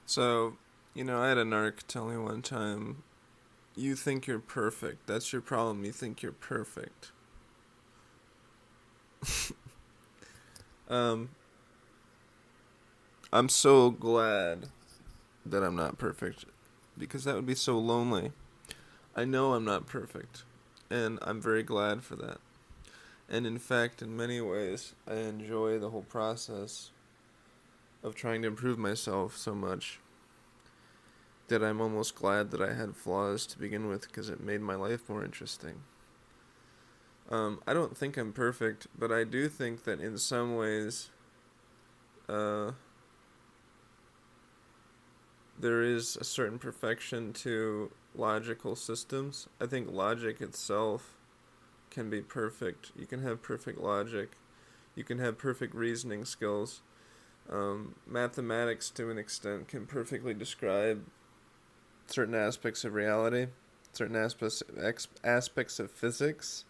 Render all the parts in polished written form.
So, I had a narc tell me one time, you think you're perfect. That's your problem. You think you're perfect. Um, I'm so glad that I'm not perfect because that would be so lonely. I know I'm not perfect, and I'm very glad for that. And in fact, in many ways, I enjoy the whole process of trying to improve myself so much that I'm almost glad that I had flaws to begin with because it made my life more interesting. I don't think I'm perfect, but I do think that in some ways, uh, there is a certain perfection to logical systems. I think logic itself can be perfect. You can have perfect logic. You can have perfect reasoning skills. Mathematics, to an extent, can perfectly describe certain aspects of reality, certain aspects of physics.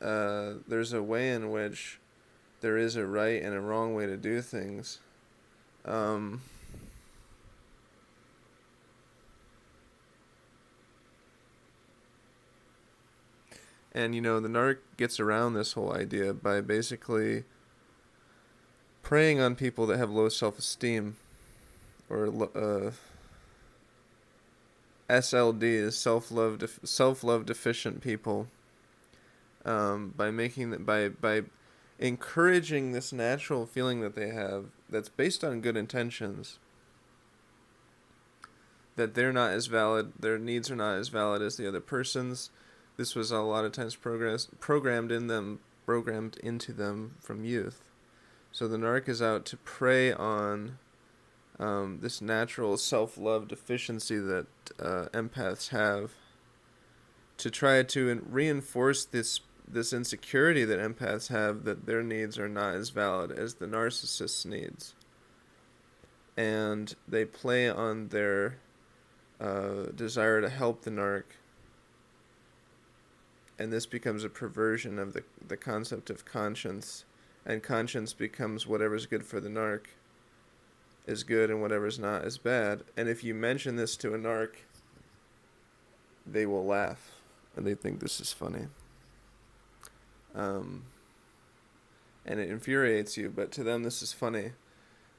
There's a way in which there is a right and a wrong way to do things. Um, and the narc gets around this whole idea by basically preying on people that have low self-esteem or SLD is self-love deficient people, by making that by encouraging this natural feeling that they have that's based on good intentions, that they're not as valid, their needs are not as valid as the other person's. This was a lot of times programmed into them from youth. So the narc is out to prey on this natural self-love deficiency that empaths have, to try to reinforce this insecurity that empaths have that their needs are not as valid as the narcissist's needs, and they play on their desire to help the narc, and this becomes a perversion of the concept of conscience, and conscience becomes whatever's good for the narc is good and whatever's not is bad. And if you mention this to a narc, they will laugh and they think this is funny. Um, and it infuriates you, but to them this is funny.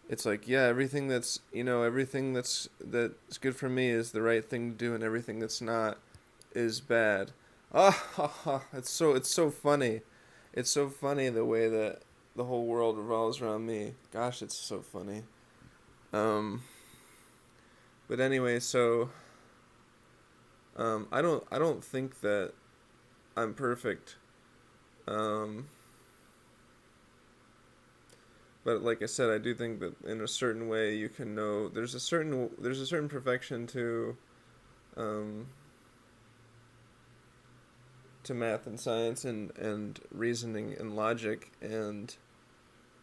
It's like, yeah, everything that's good for me is the right thing to do, and everything that's not is bad. Ah, it's so funny. It's so funny the way that the whole world revolves around me. Gosh, it's so funny. Um, but anyway, so I don't think that I'm perfect. Um, but like I said, I do think that in a certain way you can know there's a certain perfection um, to math and science and reasoning and logic, and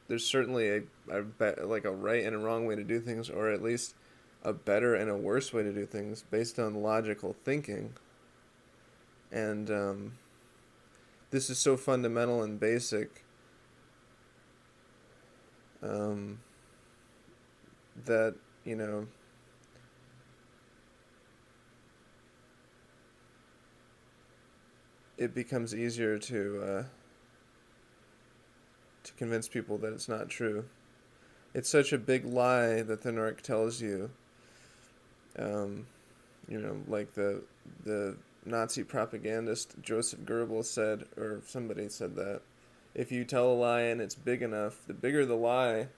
there's certainly like a right and a wrong way to do things, or at least a better and a worse way to do things based on logical thinking. And this is so fundamental and basic, um, that you know it becomes easier to convince people that it's not true. It's such a big lie that the narc tells you. Um, like the Nazi propagandist Joseph Goebbels said, or somebody said that if you tell a lie and it's big enough, the bigger the lie,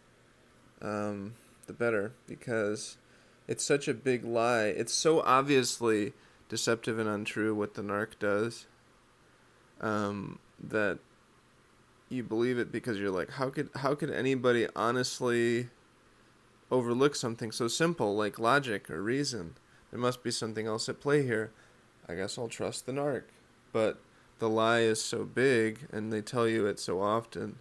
the better, because it's such a big lie. It's so obviously deceptive and untrue what the narc does, that you believe it because you're like, how could anybody honestly overlook something so simple like logic or reason? There must be something else at play here. I guess I'll trust the narc. But the lie is so big and they tell you it so often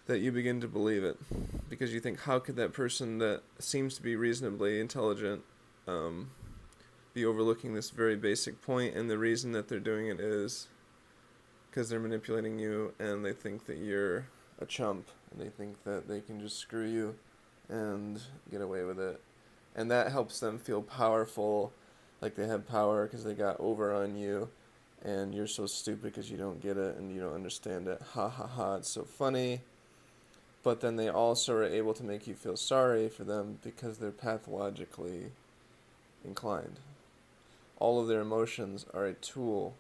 that you begin to believe it, because you think, how could that person that seems to be reasonably intelligent, um, be overlooking this very basic point? And the reason that they're doing it is because they're manipulating you and they think that you're a chump and they think that they can just screw you and get away with it. And that helps them feel powerful, like they have power because they got over on you, and you're so stupid because you don't get it and you don't understand it. Ha ha ha, it's so funny. But then they also are able to make you feel sorry for them because they're pathologically inclined. All of their emotions are a tool,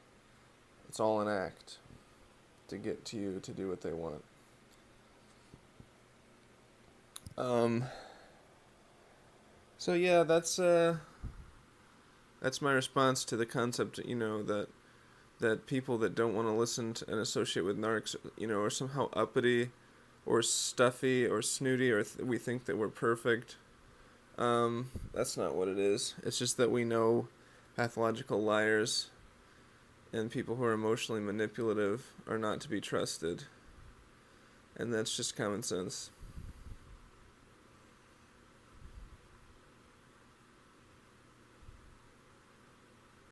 it's all an act to get to you to do what they want. Um, so yeah, that's my response to the concept, that people that don't want to listen to and associate with narcs, are somehow uppity or stuffy or snooty, or we think that we're perfect. That's not what it is. It's just that we know pathological liars and people who are emotionally manipulative are not to be trusted. And that's just common sense.